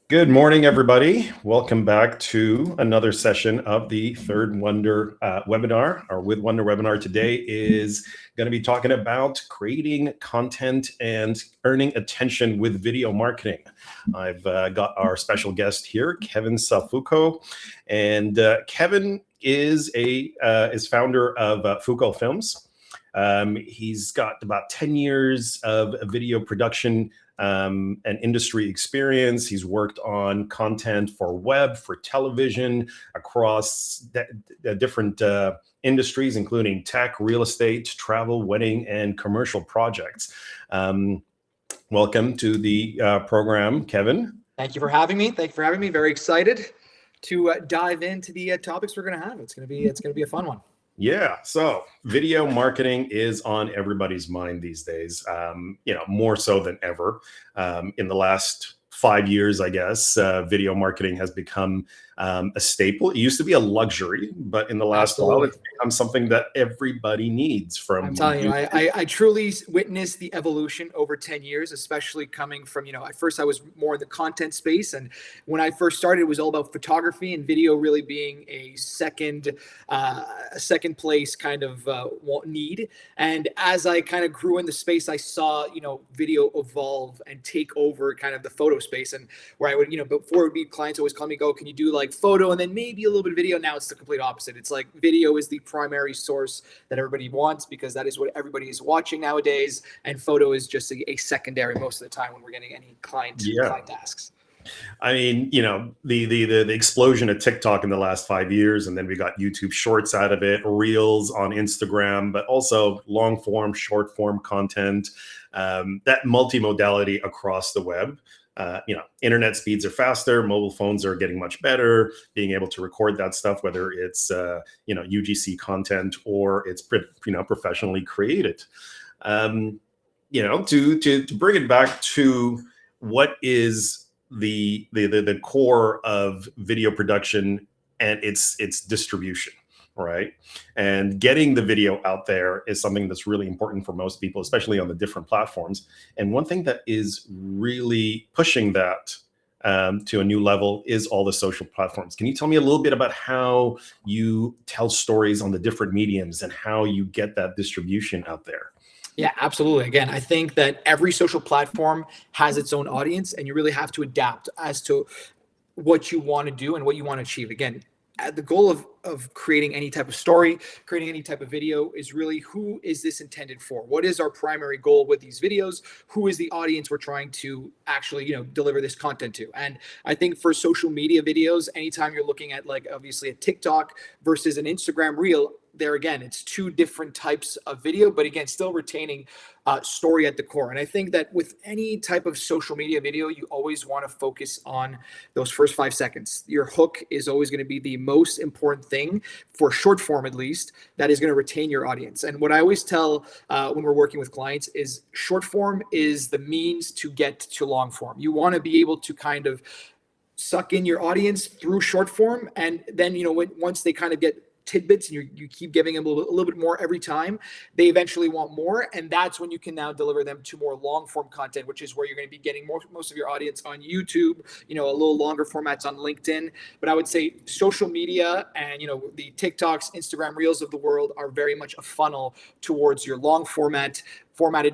Good morning, everybody. Welcome back to another session of the third Wonder webinar. Our With Wonder webinar today is going to be talking about creating content and earning attention with video marketing. I've got our special guest here, Kevin Safulko, and Kevin is founder of Fulko Films. He's got about 10 years of video production and industry experience. He's worked on content for web, for television, across different industries, including tech, real estate, travel, wedding, and commercial projects. Welcome to the program, Kevin. Thank you for having me. Very excited to dive into the topics we're going to have. It's going to be a fun one. Yeah, so video marketing is on everybody's mind these days, more so than ever. In the last 5 years, I guess, video marketing has become a staple. It used to be a luxury, but in the last while, it's become something that everybody needs. I'm telling you, I truly witnessed the evolution over 10 years, especially coming from, at first I was more in the content space. And when I first started, it was all about photography and video really being a second place kind of need. And as I kind of grew in the space, I saw, video evolve and take over kind of the photo space. And where I would, before it would be clients always call me, can you do like photo and then maybe a little bit of video? Now it's the complete opposite. It's like video is the primary source that everybody wants because that is what everybody is watching nowadays, and photo is just a secondary most of the time when we're getting any client tasks. I mean, the explosion of TikTok in the last 5 years, and then we got YouTube Shorts out of it, Reels on Instagram, but also long form, short form content, that multimodality across the web. Internet speeds are faster, mobile phones are getting much better, being able to record that stuff, whether it's, UGC content or it's, professionally created. To bring it back to what is the core of video production and its distribution. Right. And getting the video out there is something that's really important for most people, especially on the different platforms. And one thing that is really pushing that to a new level is all the social platforms. Can you tell me a little bit about how you tell stories on the different mediums and how you get that distribution out there? Yeah, absolutely. Again, I think that every social platform has its own audience, and you really have to adapt as to what you want to do and what you want to achieve. Again, the goal of creating any type of story, creating any type of video is really, who is this intended for? What is our primary goal with these videos? Who is the audience we're trying to actually, deliver this content to? And I think for social media videos, anytime you're looking at like obviously a TikTok versus an Instagram reel, there again, it's two different types of video, but again, still retaining story at the core. And I think that with any type of social media video, you always want to focus on those first 5 seconds. Your hook is always going to be the most important thing for short form, at least, that is going to retain your audience. And what I always tell when we're working with clients is short form is the means to get to long form. You want to be able to kind of suck in your audience through short form. And then, once they kind of get tidbits and you keep giving them a little bit more every time, they eventually want more. And that's when you can now deliver them to more long form content, which is where you're going to be getting most of your audience on YouTube, a little longer formats on LinkedIn. But I would say social media and, the TikToks, Instagram Reels of the world are very much a funnel towards your long formatted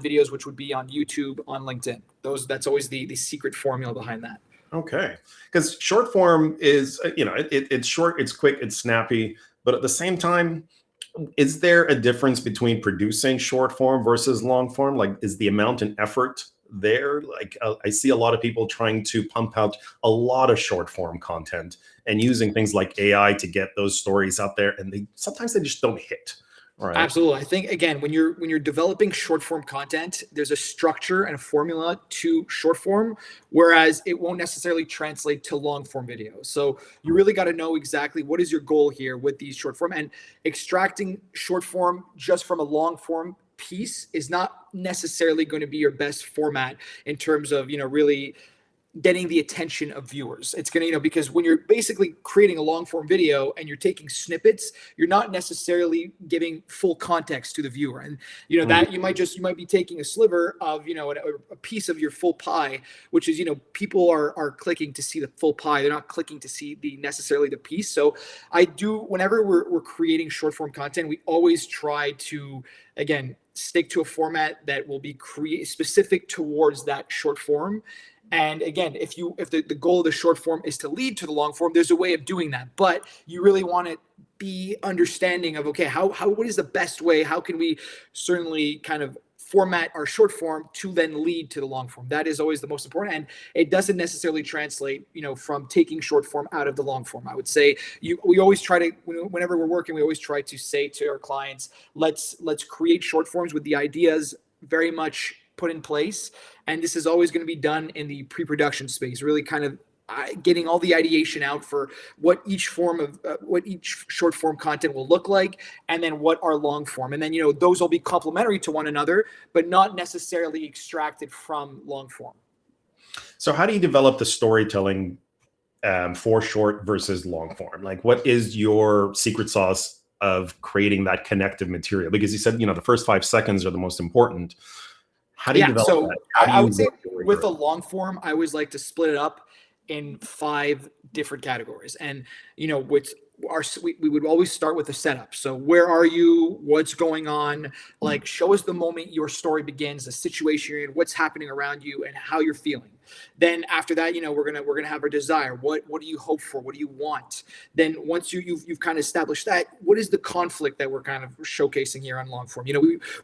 videos, which would be on YouTube, on LinkedIn. That's always the secret formula behind that. Okay. Because short form is, it's short, it's quick, it's snappy. But at the same time, is there a difference between producing short form versus long form? Like, is the amount and effort there? Like, I see a lot of people trying to pump out a lot of short form content and using things like AI to get those stories out there. And sometimes they just don't hit. Right. Absolutely. I think, again, when you're developing short form content, there's a structure and a formula to short form, whereas it won't necessarily translate to long form video. So you really got to know exactly what is your goal here with these short form, and extracting short form just from a long form piece is not necessarily going to be your best format in terms of, really getting the attention of viewers. It's going to, because when you're basically creating a long form video and you're taking snippets, you're not necessarily giving full context to the viewer. And, that you might be taking a sliver of, a piece of your full pie, which is, people are clicking to see the full pie. They're not clicking to see necessarily the piece. So I do, whenever we're creating short form content, we always try to, again, stick to a format that will be specific towards that short form. And again, if the goal of the short form is to lead to the long form, there's a way of doing that. But you really want to be understanding of, okay, what is the best way? How can we certainly kind of format our short form to then lead to the long form? That is always the most important. And it doesn't necessarily translate, from taking short form out of the long form. I would say we always try to, whenever we're working, we always try to say to our clients, let's create short forms with the ideas very much put in place. And this is always going to be done in the pre-production space, really kind of getting all the ideation out for what each short form content will look like, and then what our long form. And then, those will be complementary to one another, but not necessarily extracted from long form. So how do you develop the storytelling for short versus long form? Like, what is your secret sauce of creating that connective material? Because you said, the first 5 seconds are the most important. How do you develop that? I would say with a long form, I always like to split it up in 5 different categories. And, we would always start with the setup. So where are you? What's going on? Like, show us the moment your story begins, the situation you're in, what's happening around you, and how you're feeling. Then after that, we're gonna have our desire. What do you hope for? What do you want? Then once you've kind of established that, what is the conflict that we're kind of showcasing here on long form?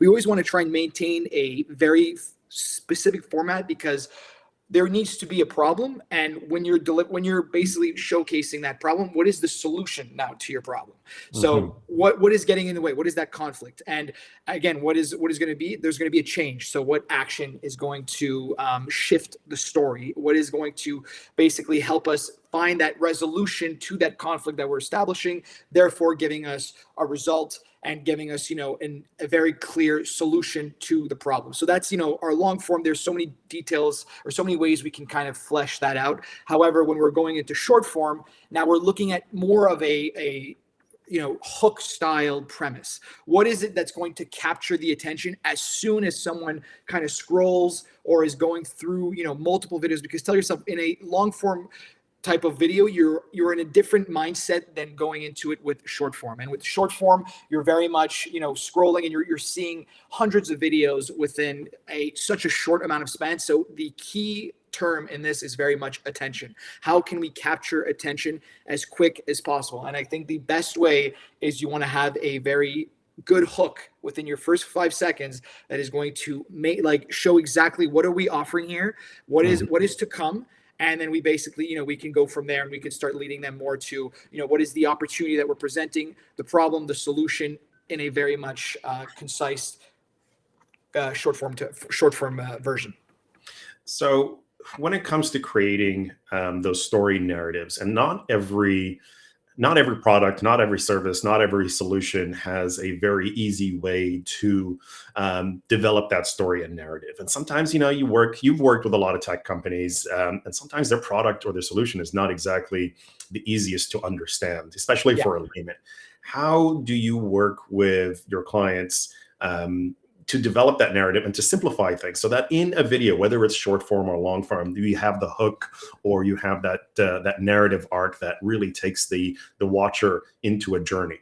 We always want to try and maintain a very specific format, because there needs to be a problem, and when you're basically showcasing that problem, what is the solution now to your problem? So what is getting in the way? What is that conflict? And again, what is going to be? There's going to be a change. So what action is going to shift the story? What is going to basically help us find that resolution to that conflict that we're establishing, therefore giving us a result and giving us, a very clear solution to the problem. So that's, our long form. There's so many details or so many ways we can kind of flesh that out. However, when we're going into short form, now we're looking at more of a hook style premise. What is it that's going to capture the attention as soon as someone kind of scrolls or is going through, multiple videos? Because tell yourself, in a long form type of video, you're in a different mindset than going into it with short form. And with short form, you're very much, scrolling, and you're seeing hundreds of videos within such a short amount of span. So the key term in this is very much attention. How can we capture attention as quick as possible? And I think the best way is you want to have a very good hook within your first 5 seconds that is going to show exactly what are we offering here, what is to come. And then we basically, we can go from there, and we can start leading them more to, what is the opportunity that we're presenting, the problem, the solution, in a very much concise short form version. So when it comes to creating those story narratives, and not every product, not every service, not every solution has a very easy way to develop that story and narrative. And sometimes, you've worked with a lot of tech companies, and sometimes their product or their solution is not exactly the easiest to understand, especially for a layman. How do you work with your clients to develop that narrative and to simplify things, so that in a video, whether it's short form or long form, you have the hook, or you have that narrative arc that really takes the watcher into a journey?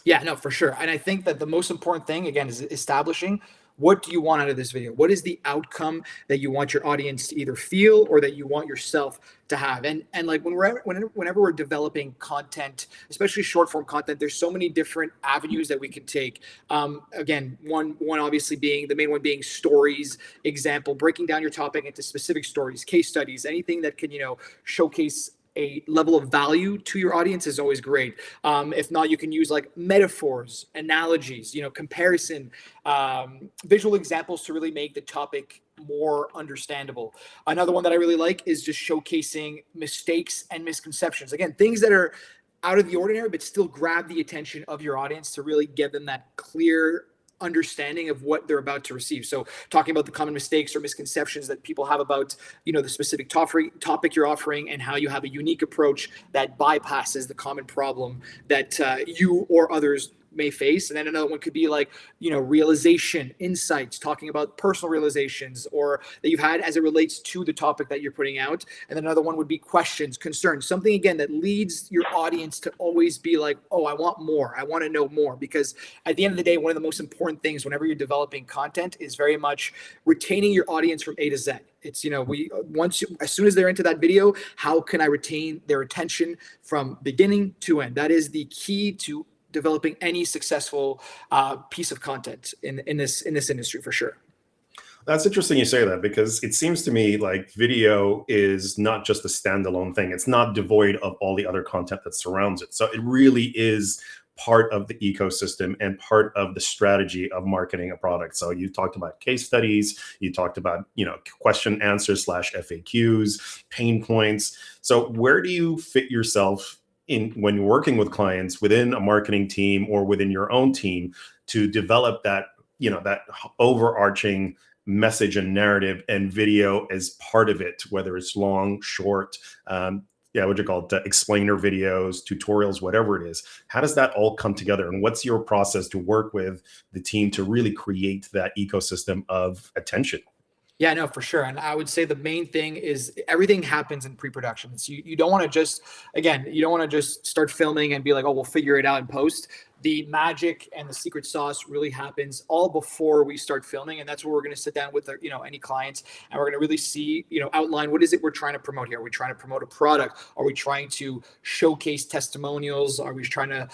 Yeah, no, for sure. And I think that the most important thing, again, is establishing, what do you want out of this video? What is the outcome that you want your audience to either feel or that you want yourself to have? And like whenever we're developing content, especially short form content, there's so many different avenues that we can take. Again, one obviously being the main one being stories, example, breaking down your topic into specific stories, case studies, anything that can, showcase a level of value to your audience is always great. If not, you can use like metaphors, analogies, comparison, visual examples to really make the topic more understandable. Another one that I really like is just showcasing mistakes and misconceptions. Again, things that are out of the ordinary, but still grab the attention of your audience to really give them that clear understanding of what they're about to receive. So talking about the common mistakes or misconceptions that people have about, the specific topic you're offering, and how you have a unique approach that bypasses the common problem that you or others may face. And then another one could be like, realization, insights, talking about personal realizations or that you've had as it relates to the topic that you're putting out. And then another one would be questions, concerns, something again that leads your audience to always be like, oh, I want more. I want to know more. Because at the end of the day, one of the most important things whenever you're developing content is very much retaining your audience from A to Z. It's, as soon as they're into that video, how can I retain their attention from beginning to end? That is the key to developing any successful piece of content in this industry, for sure. That's interesting you say that, because it seems to me like video is not just a standalone thing. It's not devoid of all the other content that surrounds it. So it really is part of the ecosystem and part of the strategy of marketing a product. So you talked about case studies, you talked about, question answers / FAQs, pain points. So where do you fit yourself in when you're working with clients within a marketing team or within your own team to develop that, that overarching message and narrative, and video as part of it, whether it's long, short, what you call it, explainer videos, tutorials, whatever it is? How does that all come together? And what's your process to work with the team to really create that ecosystem of attention? Yeah, no, for sure. And I would say the main thing is everything happens in pre-production. So you don't want to just start filming and be like, oh, we'll figure it out in post. The magic and the secret sauce really happens all before we start filming. And that's where we're going to sit down with any clients, and we're going to really see, outline what is it we're trying to promote here. Are we trying to promote a product? Are we trying to showcase testimonials? Are we trying to,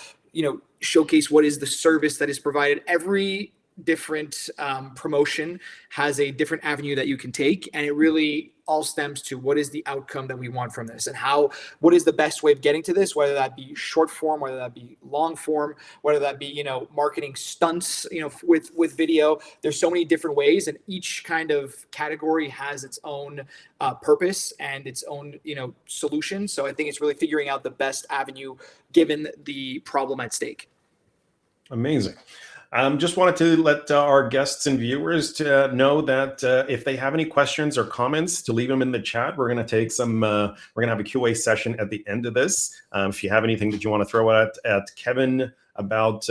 showcase what is the service that is provided? Every different promotion has a different avenue that you can take, and it really all stems to what is the outcome that we want from this, and what is the best way of getting to this, whether that be short form, whether that be long form, whether that be marketing stunts with video. There's so many different ways, and each kind of category has its own purpose and its own solution. So I think it's really figuring out the best avenue given the problem at stake. Amazing. Just wanted to let our guests and viewers to know that if they have any questions or comments, to leave them in the chat. We're going to take some, we're going to have a QA session at the end of this. If you have anything that you want to throw at Kevin about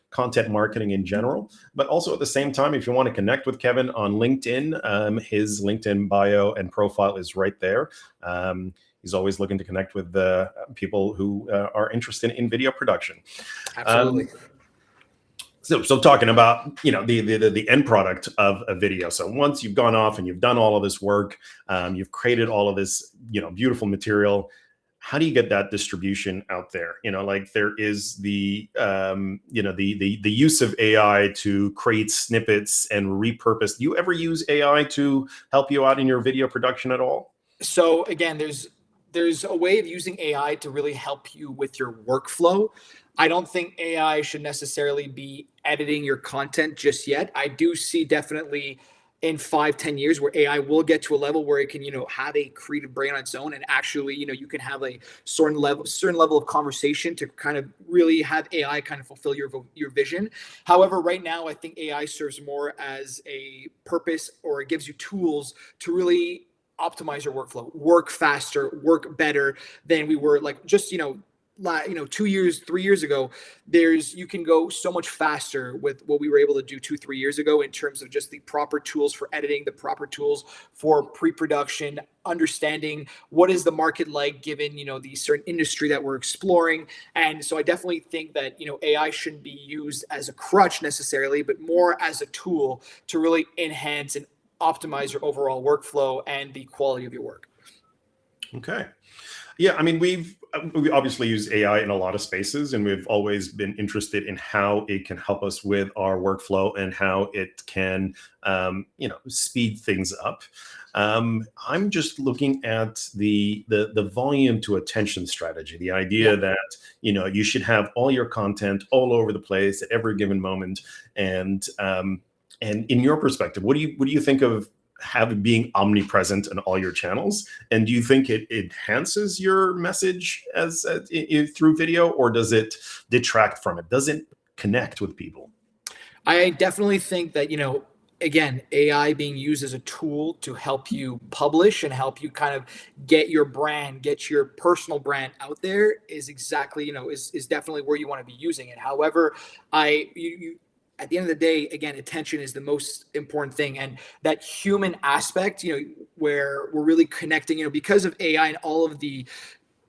content marketing in general, but also at the same time, if you want to connect with Kevin on LinkedIn, his LinkedIn bio and profile is right there. He's always looking to connect with people who are interested in video production. Absolutely. So talking about, the end product of a video. So once you've gone off and you've done all of this work, you've created all of this, beautiful material, how do you get that distribution out there? There is the use of AI to create snippets and repurpose. Do you ever use AI to help you out in your video production at all? So again, there's a way of using AI to really help you with your workflow. I don't think AI should necessarily be editing your content just yet. I do see definitely in 5-10 years where AI will get to a level where it can, have a creative brain on its own, and actually, you can have a certain level of conversation to kind of really have AI kind of fulfill your vision. However, right now, I think AI serves more as a purpose, or it gives you tools to really optimize your workflow, work faster, work better than we were just, 2 years, 3 years ago. You can go so much faster with what we were able to do 2-3 years ago in terms of just the proper tools for editing, the proper tools for pre-production, understanding what is the market like given, the certain industry that we're exploring. And so I definitely think that, AI shouldn't be used as a crutch necessarily, but more as a tool to really enhance and optimize your overall workflow and the quality of your work. Okay. Yeah, I mean, we obviously use AI in a lot of spaces, and we've always been interested in how it can help us with our workflow and how it can, speed things up. I'm just looking at the volume to attention strategy, the idea that, you should have all your content all over the place at every given moment. And in your perspective, what do you think of being omnipresent in all your channels? And do you think it enhances your message through video, or does it detract from it? Does it connect with people? I definitely think that, again, AI being used as a tool to help you publish and help you kind of get your brand, get your personal brand out there is exactly, is definitely where you want to be using it. However, at the end of the day, again, attention is the most important thing. And that human aspect, where we're really connecting, because of AI and all of the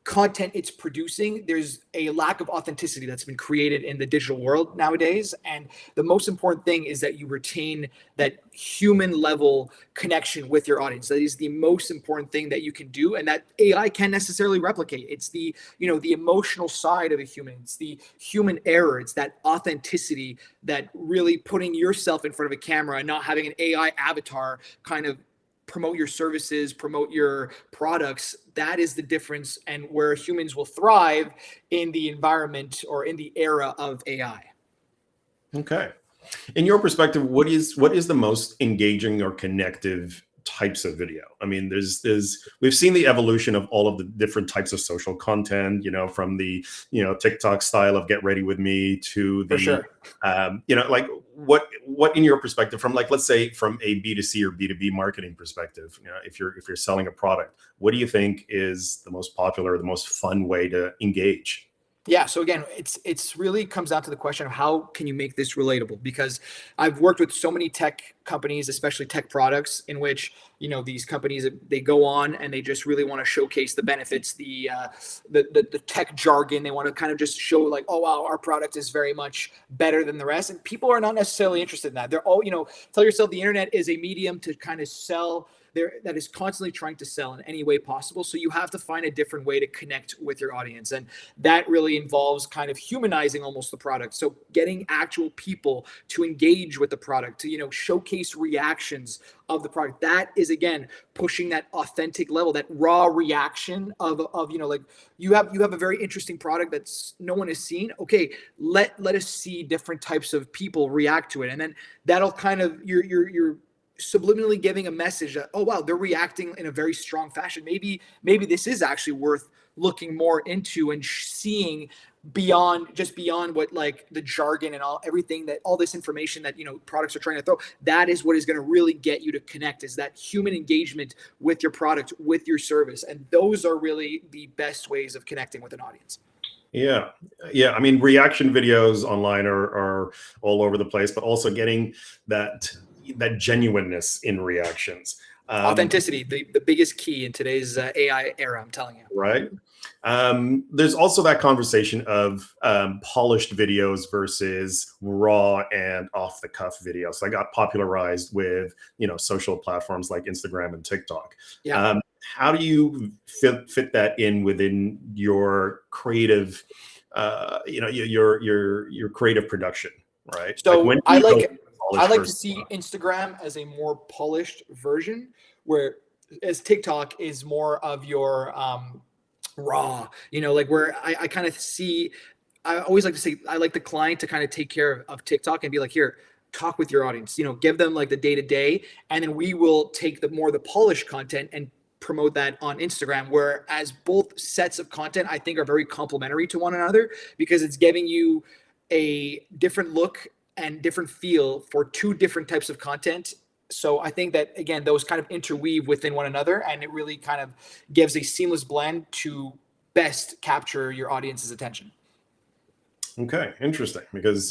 content it's producing, there's a lack of authenticity that's been created in the digital world nowadays. And the most important thing is that you retain that human level connection with your audience. That is the most important thing that you can do, and that AI can't necessarily replicate. It's the the emotional side of a human. It's the human error. It's that authenticity, that really putting yourself in front of a camera and not having an AI avatar kind of promote your services, promote your products. That is the difference, and where humans will thrive in the environment or in the era of AI. Okay. In your perspective, what is the most engaging or connective types of video? I mean, we've seen the evolution of all of the different types of social content, from the, TikTok style of get ready with me to the, For sure. like what in your perspective, from, like, let's say from a B2C or B2B marketing perspective, if you're selling a product, what do you think is the most popular, the most fun way to engage? Yeah. So again, it's really comes down to the question of how can you make this relatable? Because I've worked with so many tech companies, especially tech products, in which these companies, they go on and they just really want to showcase the benefits, the tech jargon. They want to kind of just show like, oh wow, our product is very much better than the rest, and people are not necessarily interested in that. They're all tell yourself the internet is a medium to kind of sell that is constantly trying to sell in any way possible. So you have to find a different way to connect with your audience. And that really involves kind of humanizing almost the product. So getting actual people to engage with the product, to, showcase reactions of the product. That is, again, pushing that authentic level, that raw reaction of like you have a very interesting product that's no one has seen. Okay, let us see different types of people react to it. And then that'll kind of, you're subliminally giving a message that, oh wow, they're reacting in a very strong fashion. Maybe this is actually worth looking more into and seeing beyond what like the jargon and all this information that products are trying to throw. That is what is going to really get you to connect, is that human engagement with your product, with your service. And those are really the best ways of connecting with an audience. Yeah. I mean, reaction videos online are all over the place, but also getting that genuineness in reactions. Authenticity, the biggest key in today's AI era, I'm telling you. Right. There's also that conversation of polished videos versus raw and off the cuff videos that got popularized with, social platforms like Instagram and TikTok. Yeah. How do you fit that in within your creative, your creative production, right? So like I like to versus see Instagram as a more polished version, where as TikTok is more of your raw, like where I kind of see, I always like to say, I like the client to kind of take care of TikTok and be like, here, talk with your audience, give them like the day to day, and then we will take the polished content and promote that on Instagram, whereas both sets of content I think are very complementary to one another, because it's giving you a different look and different feel for two different types of content. So I think that, again, those kind of interweave within one another, and it really kind of gives a seamless blend to best capture your audience's attention. Okay, interesting. Because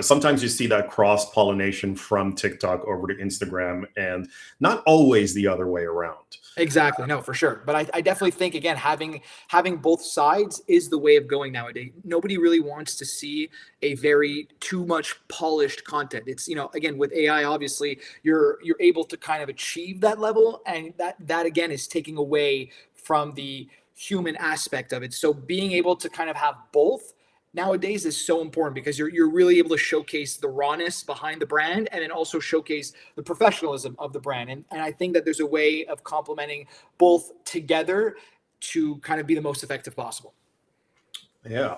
sometimes you see that cross pollination from TikTok over to Instagram, and not always the other way around. Exactly. No, for sure. But I definitely think, again, having both sides is the way of going nowadays. Nobody really wants to see a very too much polished content. It's, again, with AI, obviously you're able to kind of achieve that level, and that again is taking away from the human aspect of it. So being able to kind of have both nowadays is so important, because you're really able to showcase the rawness behind the brand, and then also showcase the professionalism of the brand. And I think that there's a way of complementing both together to kind of be the most effective possible. Yeah.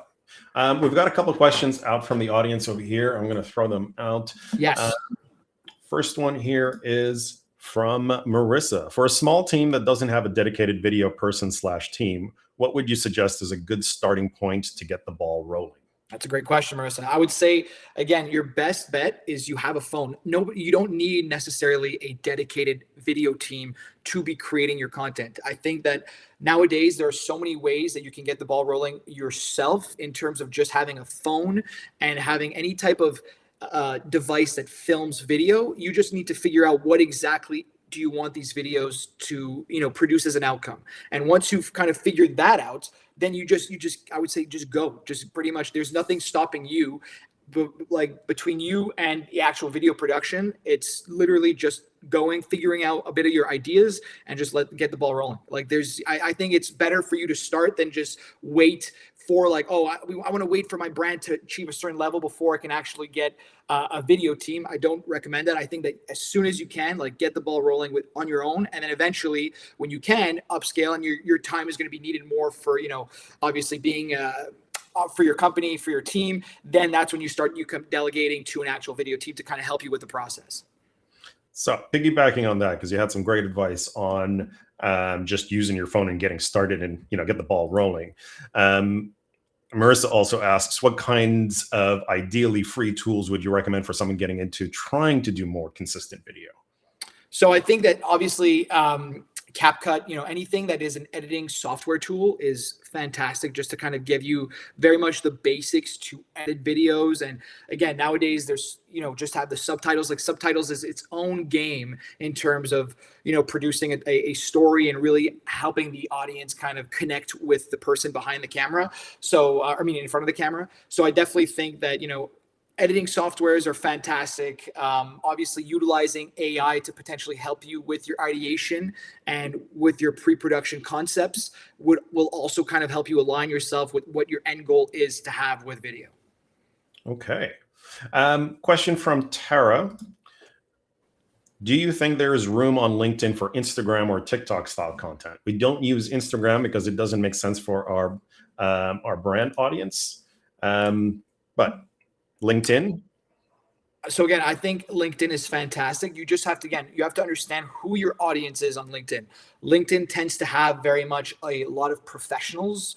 We've got a couple of questions out from the audience over here. I'm going to throw them out. Yes. First one here is from Marissa. For a small team that doesn't have a dedicated video person / team, what would you suggest is a good starting point to get the ball rolling? That's a great question, Marissa. I would say, again, your best bet is you have a phone. No, you don't need necessarily a dedicated video team to be creating your content. I think that nowadays there are so many ways that you can get the ball rolling yourself in terms of just having a phone and having any type of device that films video. You just need to figure out what exactly do you want these videos to, produce as an outcome. And once you've kind of figured that out, then you just I would say just go. Just pretty much there's nothing stopping you, but like between you and the actual video production, it's literally just going, figuring out a bit of your ideas and just get the ball rolling. Like I think it's better for you to start than just wait for like, oh, I want to wait for my brand to achieve a certain level before I can actually get a video team. I don't recommend that. I think that as soon as you can, like get the ball rolling on your own. And then eventually when you can upscale and your time is going to be needed more for, obviously being for your company, for your team, then that's when you come delegating to an actual video team to kind of help you with the process. So piggybacking on that, because you had some great advice on just using your phone and getting started and, get the ball rolling. Marissa also asks, what kinds of ideally free tools would you recommend for someone getting into trying to do more consistent video? So I think that obviously CapCut, anything that is an editing software tool is fantastic just to kind of give you very much the basics to edit videos. And again, nowadays there's, just have the subtitles. Like subtitles is its own game in terms of, producing a story and really helping the audience kind of connect with the person behind the camera. So, in front of the camera. So I definitely think that, editing softwares are fantastic. Obviously, utilizing AI to potentially help you with your ideation and with your pre-production concepts will also kind of help you align yourself with what your end goal is to have with video. Okay. Question from Tara. Do you think there is room on LinkedIn for Instagram or TikTok style content? We don't use Instagram because it doesn't make sense for our brand audience, but LinkedIn. So again, I think LinkedIn is fantastic. You just have to understand who your audience is on LinkedIn. LinkedIn tends to have very much a lot of professionals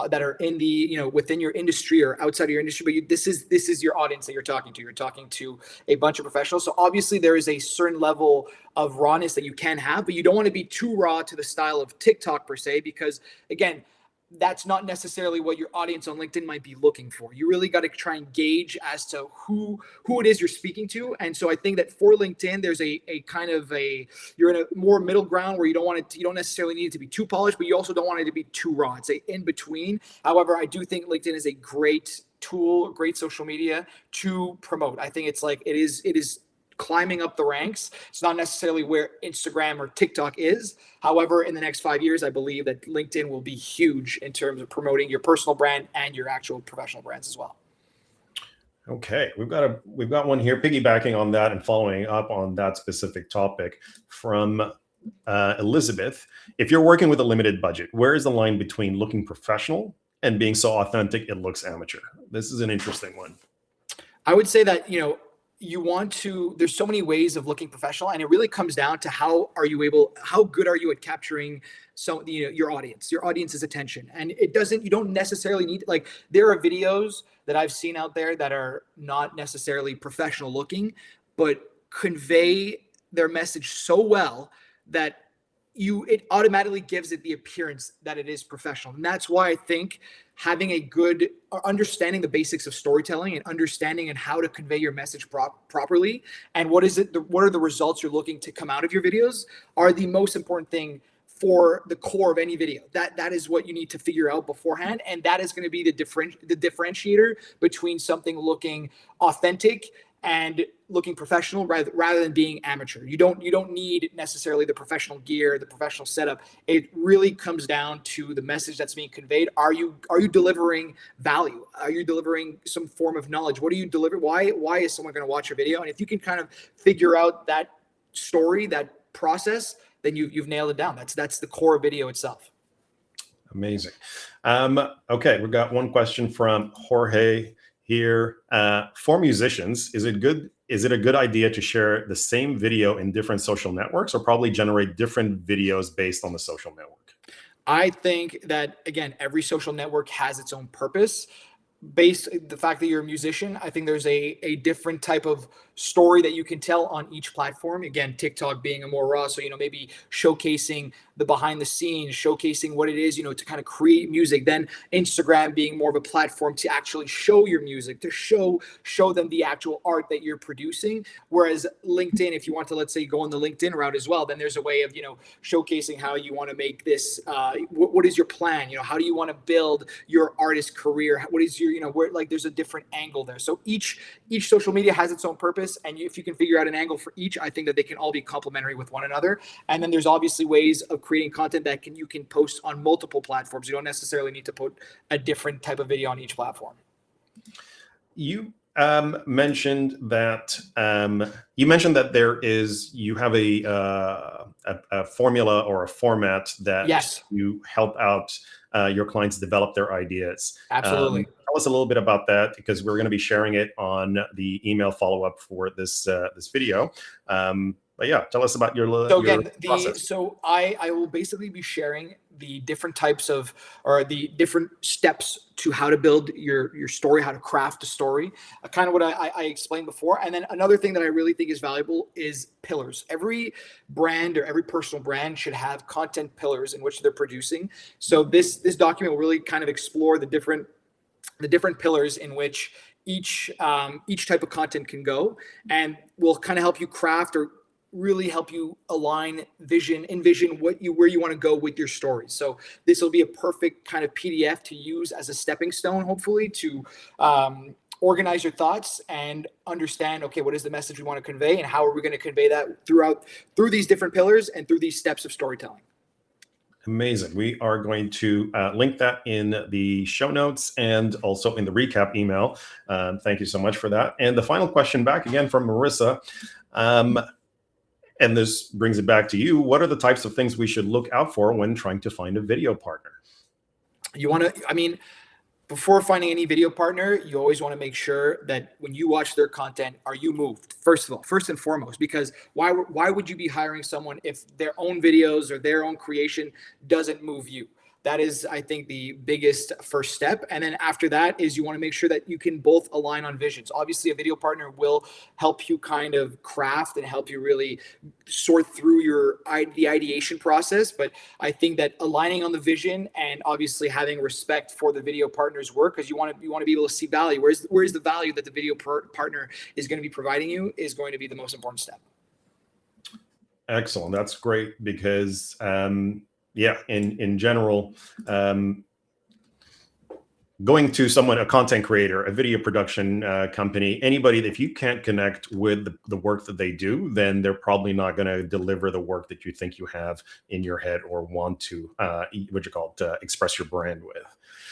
that are in the, within your industry or outside of your industry, but this is your audience that you're talking to. You're talking to a bunch of professionals. So obviously there is a certain level of rawness that you can have, but you don't want to be too raw to the style of TikTok per se, because again, that's not necessarily what your audience on LinkedIn might be looking for. You really got to try and gauge as to who it is you're speaking to. And so I think that for LinkedIn, there's a kind of you're in a more middle ground where you don't necessarily need it to be too polished, but you also don't want it to be too raw. It's a in between. However, I do think LinkedIn is a great tool, great social media to promote. I think it is climbing up the ranks. It's not necessarily where Instagram or TikTok is. However, in the next 5 years, I believe that LinkedIn will be huge in terms of promoting your personal brand and your actual professional brands as well. Okay, we've got one here piggybacking on that and following up on that specific topic from Elizabeth. If you're working with a limited budget, where is the line between looking professional and being so authentic it looks amateur? This is an interesting one. I would say that, there's so many ways of looking professional, and it really comes down to how good are you at capturing your audience's attention. And you don't necessarily need, like, there are videos that I've seen out there that are not necessarily professional looking, but convey their message so well that it automatically gives it the appearance that it is professional. And that's why I think having a good understanding the basics of storytelling and understanding and how to convey your message properly and what are the results you're looking to come out of your videos are the most important thing for the core of any video. That is what you need to figure out beforehand, and that is going to be the differentiator between something looking authentic and looking professional rather than being amateur. You don't need necessarily the professional gear, the professional setup. It really comes down to the message that's being conveyed. Are you delivering value? Are you delivering some form of knowledge? What do you deliver? Why is someone going to watch your video? And if you can kind of figure out that story, that process, then you've nailed it down. That's the core video itself. Amazing. Okay, we've got one question from Jorge here. For musicians, is it a good idea to share the same video in different social networks, or probably generate different videos based on the social network? I think that, again, every social network has its own purpose. based the fact that you're a musician, I think there's a different type of story that you can tell on each platform. Again, TikTok being a more raw, so maybe showcasing the behind the scenes, showcasing what it is, to kind of create music. Then Instagram being more of a platform to actually show your music, to show them the actual art that you're producing. Whereas LinkedIn, if you want to, let's say, go on the LinkedIn route as well, then there's a way of showcasing how you want to make this. What is your plan? How do you want to build your artist career? What is your where, like, there's a different angle there. So each social media has its own purpose, and if you can figure out an angle for each, I think that they can all be complementary with one another. And then there's obviously ways of creating content that you can post on multiple platforms. You don't necessarily need to put a different type of video on each platform. You mentioned that you have a formula or a format that Yes. you help out your clients develop their ideas. Absolutely. Tell us a little bit about that, because we're going to be sharing it on the email follow-up for this video. But yeah, tell us about your process. I will basically be sharing the different types of, or the different steps to how to build your story, how to craft a story, kind of what I explained before. And then another thing that I really think is valuable is pillars. Every brand or every personal brand should have content pillars in which they're producing. So this document will really kind of explore the different pillars in which each type of content can go, and will kind of help you craft, or really help you envision where you want to go with your story. So this will be a perfect kind of PDF to use as a stepping stone, hopefully, to organize your thoughts and understand, okay, what is the message we want to convey, and how are we going to convey that through these different pillars and through these steps of storytelling. Amazing. We are going to link that in the show notes and also in the recap email. Thank you so much for that. And the final question back again from Marissa. And this brings it back to you. What are the types of things we should look out for when trying to find a video partner? Before finding any video partner, you always want to make sure that when you watch their content, are you moved? First and foremost, because why would you be hiring someone if their own videos or their own creation doesn't move you? That is, I think, the biggest first step. And then after that is you want to make sure that you can both align on visions. Obviously, a video partner will help you kind of craft and help you really sort through the ideation process. But I think that aligning on the vision and obviously having respect for the video partner's work, because you want to be able to see value. Where's the value that the video partner is going to be providing you is going to be the most important step. Excellent. That's great, because in general, going to a content creator, a video production company, anybody, if you can't connect with the work that they do, then they're probably not going to deliver the work that you think you have in your head or want to, express your brand with.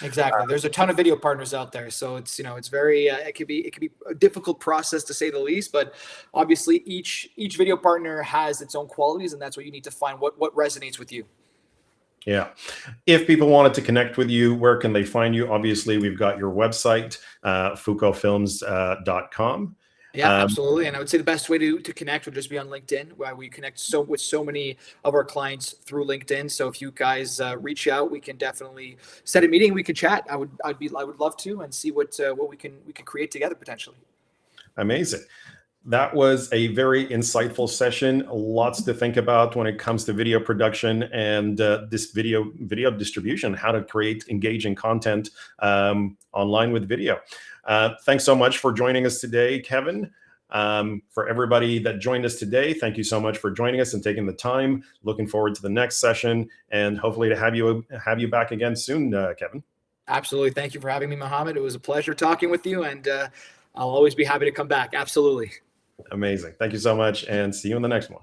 Exactly. There's a ton of video partners out there. So it's, it's very, it could be a difficult process to say the least, but obviously each video partner has its own qualities, and that's what you need to find what resonates with you. Yeah. If people wanted to connect with you, where can they find you? Obviously, we've got your website, fulkofilms.com. Yeah, absolutely. And I would say the best way to connect would just be on LinkedIn, where we connect with so many of our clients through LinkedIn. So if you guys reach out, we can definitely set a meeting. We can chat. I would love to, and see what we can create together potentially. Amazing. That was a very insightful session. Lots to think about when it comes to video production and this video distribution, how to create engaging content online with video. Thanks so much for joining us today, Kevin. For everybody that joined us today, thank you so much for joining us and taking the time. Looking forward to the next session, and hopefully to have you back again soon, Kevin. Absolutely. Thank you for having me, Mohamed. It was a pleasure talking with you, and I'll always be happy to come back. Absolutely. Amazing. Thank you so much, and see you in the next one.